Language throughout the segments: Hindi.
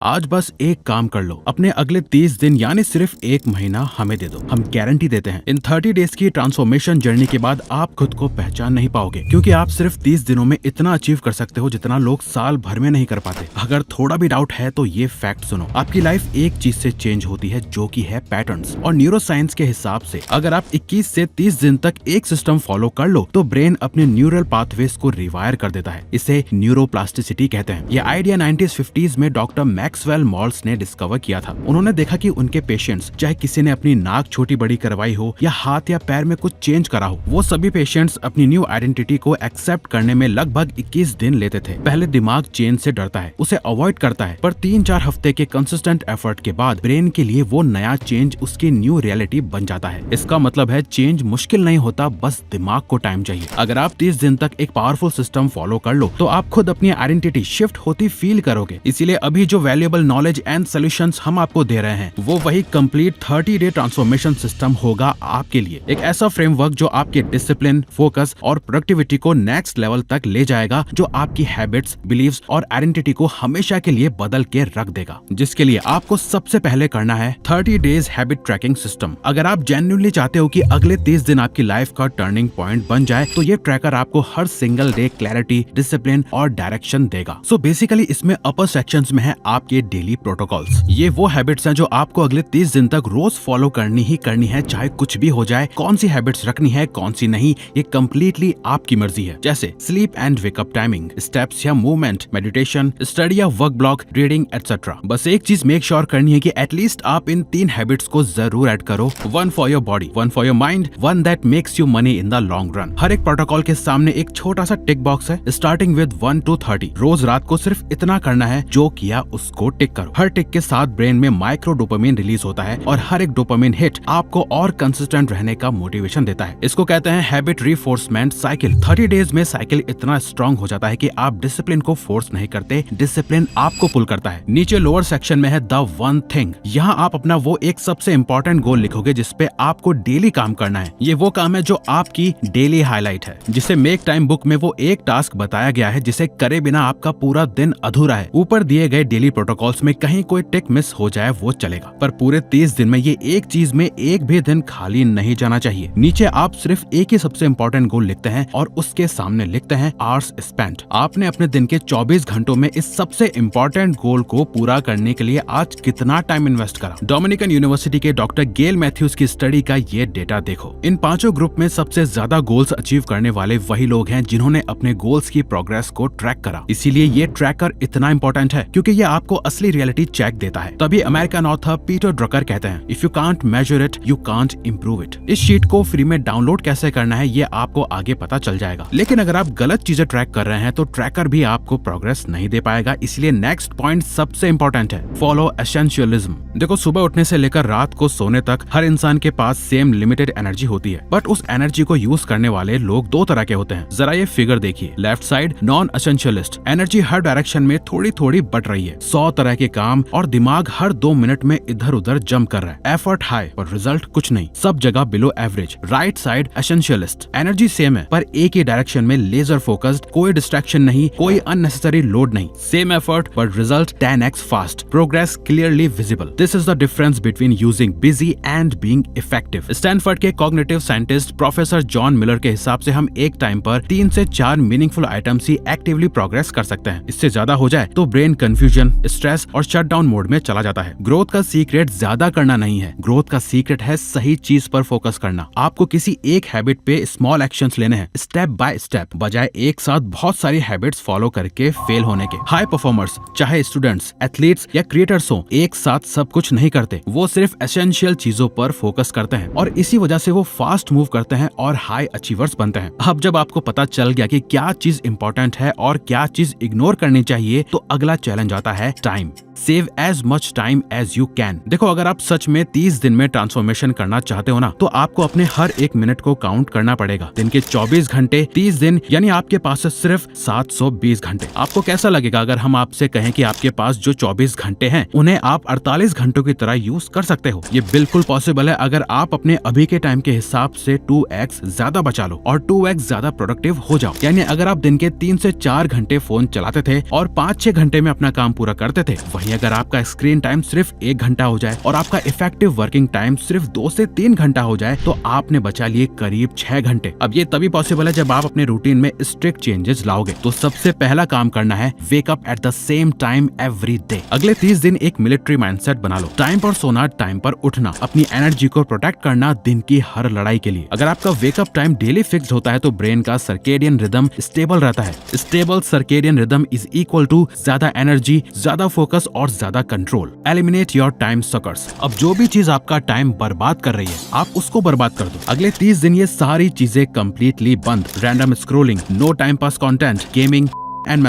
आज बस एक काम कर लो, अपने अगले 30 दिन यानी सिर्फ एक महीना हमें दे दो। हम गारंटी देते हैं इन 30 डेज की ट्रांसफॉर्मेशन जर्नी के बाद आप खुद को पहचान नहीं पाओगे, क्योंकि आप सिर्फ 30 दिनों में इतना अचीव कर सकते हो जितना लोग साल भर में नहीं कर पाते। अगर थोड़ा भी डाउट है तो ये फैक्ट सुनो, आपकी लाइफ एक चीज से चेंज होती है जो कि है पैटर्न्स। और न्यूरो साइंस के हिसाब से अगर आप 21 से 30 दिन तक एक सिस्टम फॉलो कर लो तो ब्रेन अपने न्यूरल पाथवेज को रिवायर कर देता है। इसे न्यूरोप्लास्टिसिटी कहते हैं। यह आइडिया 90s-50s में डॉक्टर मैक्सवेल मॉल्स ने डिस्कवर किया था। उन्होंने देखा कि उनके पेशेंट्स, चाहे किसी ने अपनी नाक छोटी बड़ी करवाई हो या हाथ या पैर में कुछ चेंज करा हो, वो सभी पेशेंट्स अपनी न्यू आइडेंटिटी को एक्सेप्ट करने में लगभग 21 दिन लेते थे। पहले दिमाग चेंज से डरता है, उसे अवॉइड करता है, पर 3-4 हफ्ते के कंसिस्टेंट एफर्ट के बाद ब्रेन के लिए वो नया चेंज उसकी न्यू रियलिटी बन जाता है। इसका मतलब है चेंज मुश्किल नहीं होता, बस दिमाग को टाइम चाहिए। अगर आप 30 दिन तक एक पावरफुल सिस्टम फॉलो कर लो तो आप खुद अपनी आइडेंटिटी शिफ्ट होती फील करोगे। इसीलिए अभी जो वैल्यूएबल नॉलेज एंड सॉल्यूशंस हम आपको दे रहे हैं वो वही कंप्लीट 30 डे ट्रांसफॉर्मेशन सिस्टम होगा आपके लिए। एक ऐसा फ्रेमवर्क जो आपके डिसिप्लिन, फोकस और प्रोडक्टिविटी को नेक्स्ट लेवल तक ले जाएगा, जो आपकी हैबिट्स, बिलीव्स और आइडेंटिटी को हमेशा के लिए बदल के रख देगा। जिसके लिए आपको सबसे पहले करना है 30 डेज हैबिट ट्रैकिंग सिस्टम। अगर आप जेन्युइनली चाहते हो कि अगले 30 दिन आपकी लाइफ का टर्निंग पॉइंट बन जाए तो ये ट्रैकर आपको हर सिंगल डे क्लैरिटी, डिसिप्लिन और डायरेक्शन देगा। सो बेसिकली इसमें अपर सेक्शंस में है आपके डेली प्रोटोकॉल्स। ये वो हैबिट्स हैं जो आपको अगले 30 दिन तक रोज फॉलो करनी ही करनी है, चाहे कुछ भी हो जाए। कौन सी हैबिट्स रखनी है, कौन सी नहीं, ये कम्प्लीटली आपकी मर्जी है। जैसे sleep and wake up timing, steps या मूवमेंट, मेडिटेशन, स्टडी या वर्क ब्लॉक, रीडिंग एटसेट्रा। बस एक चीज मेक श्योर करनी है कि एटलीस्ट आप इन 3 हैबिट्स को जरूर ऐड करो। 1 for your body, 1 for your mind, 1 that makes you money in the long run. हर एक प्रोटोकॉल के सामने एक छोटा सा टिक बॉक्स है, स्टार्टिंग विद 1 to 30। रोज रात को सिर्फ इतना करना है, जो किया उसको टिक करो। हर टिक के साथ ब्रेन में माइक्रो डोपामिन रिलीज होता है और हर एक डोपामिन हिट आपको और कंसिस्टेंट रहने का मोटिवेशन देता है। इसको कहते हैं हैबिट रिफोर्समेंट साइकिल। 30 डेज में साइकिल इतना स्ट्रॉन्ग हो जाता है कि आप डिसिप्लिन को फोर्स नहीं करते, डिसिप्लिन आपको पुल करता है। नीचे लोअर सेक्शन में है द वन थिंग। यहाँ आप अपना वो एक सबसे इम्पोर्टेंट गोल लिखोगे जिसपे आपको डेली काम करना है। ये वो काम है जो आपकी डेली हाईलाइट है, जिसे मेक टाइम बुक में वो एक टास्क बताया गया है जिसे करे बिना आपका पूरा दिन अधूरा है। ऊपर दिए गए डेली प्रोटोकॉल्स में कहीं कोई टिक मिस हो जाए वो चलेगा, पर पूरे 30 दिन में ये एक चीज में एक भी दिन खाली नहीं जाना चाहिए। नीचे आप सिर्फ एक ही सबसे इम्पोर्टेंट गोल लिखते हैं और उसके सामने लिखते हैं आवर्स स्पेंट। आपने अपने दिन के 24 घंटों में इस सबसे इम्पोर्टेंट गोल को पूरा करने के लिए आज कितना टाइम इन्वेस्ट करा। डोमिनिकन यूनिवर्सिटी के डॉक्टर गेल मैथ्यूज की स्टडी का ये डेटा देखो। इन 5 ग्रुप में सबसे ज्यादा गोल्स अचीव करने वाले वही लोग हैं जिन्होंने अपने गोल्स की प्रोग्रेस को ट्रैक करा। इसीलिए ये ट्रैकर इतना इम्पोर्टेंट है, क्योंकि ये आपको असली रियलिटी चेक देता है। तभी अमेरिकन ऑथर पीटर ड्रकर कहते हैं, if you can't measure it you can't improve it. इस शीट को फ्री में डाउनलोड कैसे करना है ये आपको आगे पता चल जाएगा। लेकिन अगर आप गलत चीजें ट्रैक कर रहे हैं तो ट्रैकर भी आपको प्रोग्रेस नहीं दे पाएगा। इसलिए नेक्स्ट पॉइंट सबसे इम्पोर्टेंट है, फॉलो एसेंशियलिज्म। देखो, सुबह उठने से लेकर रात को सोने तक हर इंसान के पास सेम लिमिटेड एनर्जी होती है, बट उस एनर्जी को यूज करने वाले लोग 2 तरह के होते हैं। जरा ये फिगर देखिए, लेफ्ट साइड नॉन एसेंशियलिस्ट, एनर्जी हर डायरेक्शन में थोड़ी थोड़ी बट रही है, 100 तरह के काम और दिमाग हर 2 मिनट में इधर उधर जंप कर रहा है। एफर्ट हाई और रिजल्ट कुछ नहीं, सब जगह below average. Right side essentialist, energy same है पर एक ही डायरेक्शन में लेजर फोकस्ड, कोई डिस्ट्रैक्शन नहीं, कोई अननेसेसरी लोड नहीं। Same effort but result 10x fast, progress clearly visible. This is the difference between using busy and being effective. Stanford के cognitive scientist professor John Miller के हिसाब से हम एक टाइम पर 3 से 4 मीनिंगफुल आइटम्स ही एक्टिवली प्रोग्रेस कर सकते हैं। इससे ज्यादा हो जाए तो ब्रेन कंफ्यूजन, स्ट्रेस और शटडाउन मोड में चला जाता है। ग्रोथ का सीक्रेट ज्यादा करना नहीं है, ग्रोथ का सीक्रेट है सही चीज पर फोकस करना। आपको किसी एक हैबिट पे स्मॉल एक्शंस लेने हैं, स्टेप बाय स्टेप, बजाय एक साथ बहुत सारी हैबिट्स फॉलो करके फेल होने के। हाई परफॉर्मर्स, चाहे स्टूडेंट्स, एथलीट्स या क्रिएटर्स हो, एक साथ सब कुछ नहीं करते। वो सिर्फ एसेंशियल चीजों पर फोकस करते हैं और इसी वजह से वो फास्ट मूव करते हैं और हाई अचीवर्स बनते हैं। अब जब आपको पता चल गया कि क्या चीज इंपॉर्टेंट है और क्या चीज इग्नोर करनी चाहिए, तो अगला चैलेंज आता है time. Save as much time as you can. देखो, अगर आप सच में 30 दिन में ट्रांसफॉर्मेशन करना चाहते हो ना, तो आपको अपने हर एक मिनट को काउंट करना पड़ेगा। दिन के 24 घंटे 30 दिन, यानी आपके पास है सिर्फ 720 घंटे। आपको कैसा लगेगा अगर हम आपसे कहें कि आपके पास जो 24 घंटे हैं उन्हें आप 48 घंटों की तरह यूज कर सकते हो? ये बिल्कुल पॉसिबल है अगर आप अपने अभी के टाइम के हिसाब से 2x ज्यादा बचा लो और 2x ज्यादा प्रोडक्टिव हो जाओ। यानी अगर आप दिन के 3 से 4 घंटे फोन चलाते थे और 5-6 घंटे में अपना काम पूरा करते थे, वही वहीं अगर आपका स्क्रीन टाइम सिर्फ 1 घंटा हो जाए और आपका इफेक्टिव वर्किंग टाइम सिर्फ 2 से 3 घंटा हो जाए तो आपने बचा लिए करीब 6 घंटे। अब ये तभी पॉसिबल है जब आप अपने रूटीन में स्ट्रिक्ट चेंजेस लाओगे। तो सबसे पहला काम करना है, wake up at the same time every day. अगले 30 दिन एक मिलिट्री माइंडसेट बना लो। टाइम पर सोना, टाइम पर उठना, अपनी एनर्जी को प्रोटेक्ट करना दिन की हर लड़ाई के लिए। अगर आपका वेकअप टाइम डेली फिक्स होता है तो ब्रेन का सर्केडियन रिदम स्टेबल रहता है। Stable circadian rhythm is equal to ज्यादा एनर्जी, ज्यादा फोकस और ज्यादा control. Eliminate your time suckers. अब जो भी चीज आपका टाइम बर्बाद कर रही है, आप उसको बर्बाद कर दो। अगले 30 दिन ये सारी चीजें कंप्लीटली बंद। Random scrolling, no time pass content, gaming and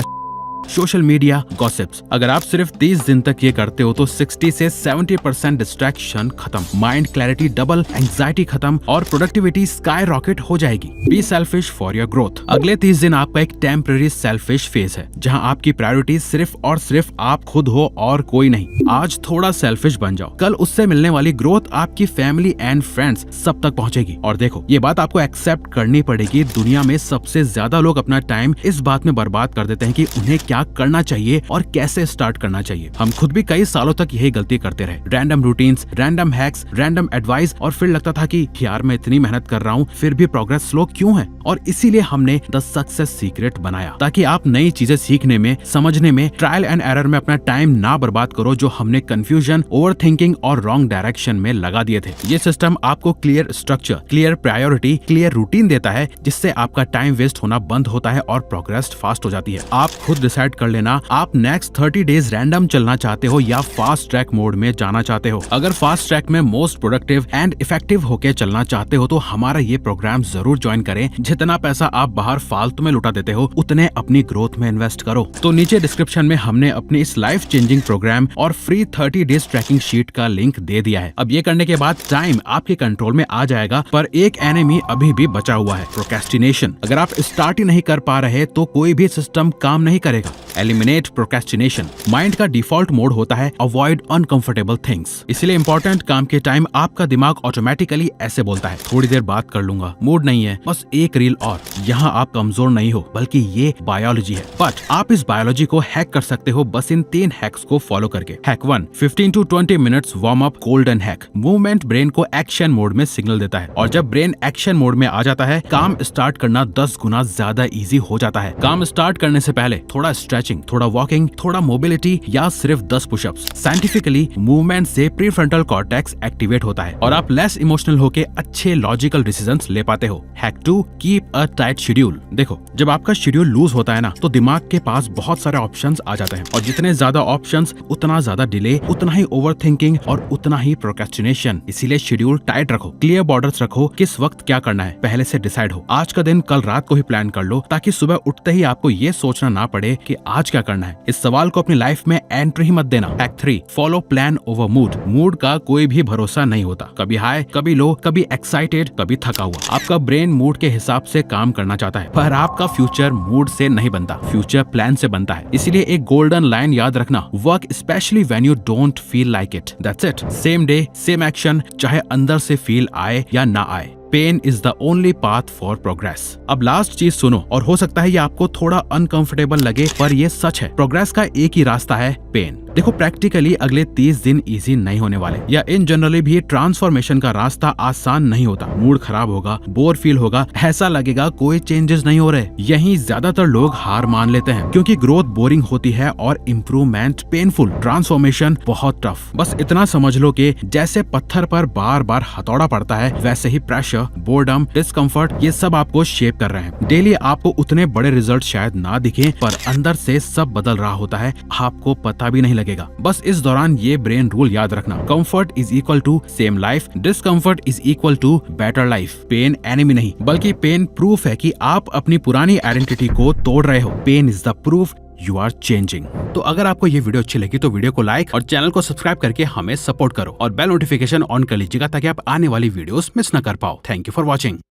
social media, gossips. अगर आप सिर्फ 30 दिन तक ये करते हो तो 60 से 70% डिस्ट्रैक्शन खत्म, माइंड क्लैरिटी डबल, एंजाइटी खत्म और प्रोडक्टिविटी स्काई रॉकेट हो जाएगी। Be selfish for your growth. अगले 30 दिन आपका एक टेम्पररी सेल्फिश फेज है जहां आपकी प्रायोरिटी सिर्फ और सिर्फ आप खुद हो और कोई नहीं। आज थोड़ा सेल्फिश बन जाओ, कल उससे मिलने वाली ग्रोथ आपकी फैमिली एंड फ्रेंड्स सब तक पहुंचेगी। और देखो, ये बात आपको एक्सेप्ट करनी पड़ेगी, दुनिया में सबसे ज्यादा लोग अपना टाइम इस बात में बर्बाद कर देते हैं कि उन्हें क्या करना चाहिए और कैसे स्टार्ट करना चाहिए। हम खुद भी कई सालों तक यही गलती करते रहे। Random routines, random hacks, random advice और फिर लगता था कि यार मैं इतनी मेहनत कर रहा हूँ फिर भी प्रोग्रेस स्लो क्यों है। और इसीलिए हमने द सक्सेस सीक्रेट बनाया ताकि आप नई चीजें सीखने में, समझने में, ट्रायल एंड एरर में अपना टाइम ना बर्बाद करो जो हमने कंफ्यूजन, ओवर थिंकिंग और रॉन्ग डायरेक्शन में लगा दिए थे। ये सिस्टम आपको clear structure, clear priority, clear routine देता है जिससे आपका टाइम वेस्ट होना बंद होता है और प्रोग्रेस फास्ट हो जाती है। आप खुद डिसाइड कर लेना आप नेक्स्ट 30 डेज रैंडम चलना चाहते हो या फास्ट ट्रैक मोड में जाना चाहते हो। अगर फास्ट ट्रैक में मोस्ट प्रोडक्टिव एंड इफेक्टिव होके चलना चाहते हो तो हमारा ये प्रोग्राम जरूर ज्वाइन करें। जितना पैसा आप बाहर फालतू में लुटा देते हो उतने अपनी ग्रोथ में इन्वेस्ट करो। तो नीचे डिस्क्रिप्शन में हमने अपनी इस लाइफ चेंजिंग प्रोग्राम और फ्री 30 डेज ट्रैकिंग शीट का लिंक दे दिया है। अब ये करने के बाद टाइम आपके कंट्रोल में आ जाएगा, पर एक एनिमी अभी भी बचा हुआ है, प्रोक्रेस्टिनेशन। अगर आप स्टार्ट ही नहीं कर पा रहे तो कोई भी सिस्टम काम नहीं करेगा। Eliminate procrastination. माइंड का डिफॉल्ट मोड होता है अवॉइड अनकंफर्टेबल थिंग्स। इसलिए इंपॉर्टेंट काम के टाइम आपका दिमाग ऑटोमेटिकली ऐसे बोलता है, थोड़ी देर बात कर लूंगा, मूड नहीं है, बस एक रील और। यहाँ आप कमजोर नहीं हो, बल्कि ये बायोलॉजी है। बट आप इस बायोलॉजी को हैक कर सकते हो बस इन 3 हैक्स को फॉलो करके। Hack 1, 15 to 20 minutes warm up golden hack. Movement brain को एक्शन मोड में सिग्नल देता है और जब ब्रेन एक्शन मोड में आ जाता है काम स्टार्ट करना 10 गुना ज्यादा इजी हो जाता है। काम स्टार्ट करने से पहले थोड़ा स्ट्रेचिंग, थोड़ा वॉकिंग, थोड़ा मोबिलिटी या सिर्फ 10 पुशअप्स। साइंटिफिकली मूवमेंट से प्रीफ्रंटल कॉर्टेक्स एक्टिवेट होता है और आप लेस इमोशनल होके अच्छे लॉजिकल डिसीजंस ले पाते हो। Hack 2, keep a tight schedule. देखो, जब आपका शेड्यूल लूज होता है ना तो दिमाग के पास बहुत सारे ऑप्शंस आ जाते हैं और जितने ज्यादा ऑप्शंस उतना ज्यादा डिले, उतना ही ओवरथिंकिंग और उतना ही प्रोक्रेस्टिनेशन। इसीलिए शेड्यूल टाइट रखो, क्लियर बॉर्डर्स रखो, किस वक्त क्या करना है पहले से डिसाइड हो। आज का दिन कल रात को ही प्लान कर लो ताकि सुबह उठते ही आपको ये सोचना ना पड़े कि आज क्या करना है। इस सवाल को अपनी लाइफ में एंट्री ही मत देना। Hack 3, follow plan over mood. Mood का कोई भी भरोसा नहीं होता, कभी हाई, कभी लो, कभी एक्साइटेड, कभी थका हुआ। आपका ब्रेन मूड के हिसाब से काम करना चाहता है, पर आपका फ्यूचर मूड से नहीं बनता, फ्यूचर प्लान से बनता है। इसीलिए एक गोल्डन लाइन याद रखना, work specially when you don't feel like it, that's it. Same day same action, चाहे अंदर से फील आए या ना आए। Pain is the only path for progress. अब लास्ट चीज सुनो, और हो सकता है ये आपको थोड़ा अनकंफर्टेबल लगे पर ये सच है। प्रोग्रेस का एक ही रास्ता है, पेन। देखो, प्रैक्टिकली अगले 30 दिन इजी नहीं होने वाले, या इन जनरली भी ट्रांसफॉर्मेशन का रास्ता आसान नहीं होता। मूड खराब होगा, बोर फील होगा, ऐसा लगेगा कोई चेंजेस नहीं हो रहे। यही ज्यादातर लोग हार मान लेते हैं क्योंकि ग्रोथ बोरिंग होती है और इम्प्रूवमेंट पेनफुल, ट्रांसफॉर्मेशन बहुत टफ। बस इतना समझ लो कि जैसे पत्थर पर बार बार हथौड़ा पड़ता है वैसे ही प्रेशर, बोर्डम, डिस्कम्फर्ट, ये सब आपको शेप कर रहे हैं। डेली आपको उतने बड़े रिजल्ट शायद ना दिखे पर अंदर से सब बदल रहा होता है, आपको पता भी नहीं लगेगा। बस इस दौरान ये ब्रेन रूल याद रखना, comfort is equal to same life, discomfort is equal to better life. Pain enemy नहीं बल्कि पेन प्रूफ है कि आप अपनी पुरानी आइडेंटिटी को तोड़ रहे हो। Pain is the proof you are changing. तो अगर आपको ये वीडियो अच्छी लगी तो वीडियो को लाइक और चैनल को सब्सक्राइब करके हमें सपोर्ट करो और बेल नोटिफिकेशन ऑन कर लीजिएगा ताकि आप आने वाली वीडियोस मिस न कर पाओ। Thank you for watching.